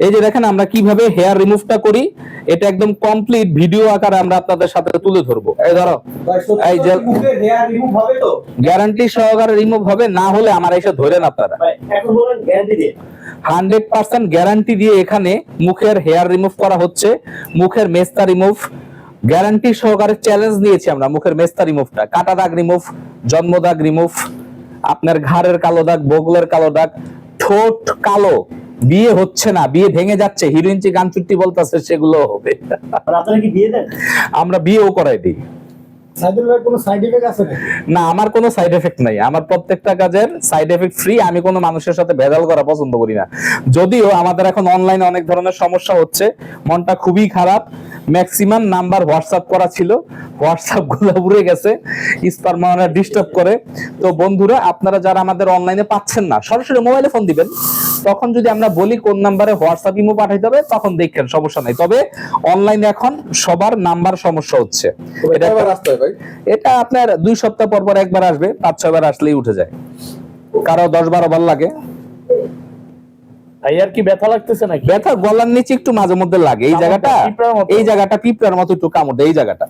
এই যে দেখেন আমরা কিভাবে হেয়ার রিমুভটা করি, এটা একদম কমপ্লিট ভিডিও আকারে আমরা আপনাদের সাথে তুলে ধরবো। এই ধরো, এই যে হেয়ার রিমুভ হবে তো, গ্যারান্টি সহকারে রিমুভ হবে, না হলে আমার এসে ধরেন আপনারা। এখন বলেন গ্যারান্টি দিয়ে 100% গ্যারান্টি দিয়ে এখানে মুখের হেয়ার রিমুভ করা হচ্ছে, মুখের মেস্তা রিমুভ গ্যারান্টি সহকারে চ্যালেঞ্জ নিয়েছি আমরা। মুখের মেস্তা রিমুভটা, কাটা দাগ রিমুভ, জন্ম দাগ রিমুভ, আপনার ঘাড়ের কালো দাগ, বগলের কালো দাগ, ঠোঁট কালো, বিয়ে হচ্ছে না, বিয়ে ভেঙে যাচ্ছে, হিরোইনচি গান চুট্টি বলতেছে, সেগুলো হবে। আপনারা কি দিয়ে দেন? আমরা বিয়েও করাই দিই। সাইদুল ভাই কোনো সাইড এফেক্ট আছে নাকি? না, আমার কোনো সাইড এফেক্ট নাই, আমার প্রত্যেকটা কাজের সাইড এফেক্ট ফ্রি। আমি কোনো মানুষের সাথে ভেজাল করা পছন্দ করি না। যদিও আমাদের এখন অনলাইনে অনেক ধরনের সমস্যা হচ্ছে, মনটা খুবই খারাপ। ম্যাক্সিমাম নাম্বার হোয়াটসঅ্যাপ করা ছিল, হোয়াটসঅ্যাপ গুলো উড়ে গেছে, স্পাম ডিস্টার্ব করে। তো বন্ধুরা, আপনারা যারা আমাদের অনলাইনে পাচ্ছেন না, সরাসরি মোবাইলে ফোন দিবেন। তখন যদি আমরা বলি কোন নাম্বারে হোয়াটসঅ্যাপ ইমো পাঠাইতে হবে, তখন দেখেন, সমস্যা নাই। তবে অনলাইনে এখন সবার নাম্বার সমস্যা হচ্ছে। এটা আপনার 2 সপ্তাহ পর পর একবার আসবে, 5-6 বার আসলেই উঠে যায়। কারো 10-12 বার লাগে। ভাই আর কি ব্যথা লাগতেছে নাকি? ব্যথা গলার নিচে একটু মাঝে মধ্যে লাগে, এই জায়গাটা পিঁপড়ার মতো একটু কামড় দেয় এই জায়গাটা।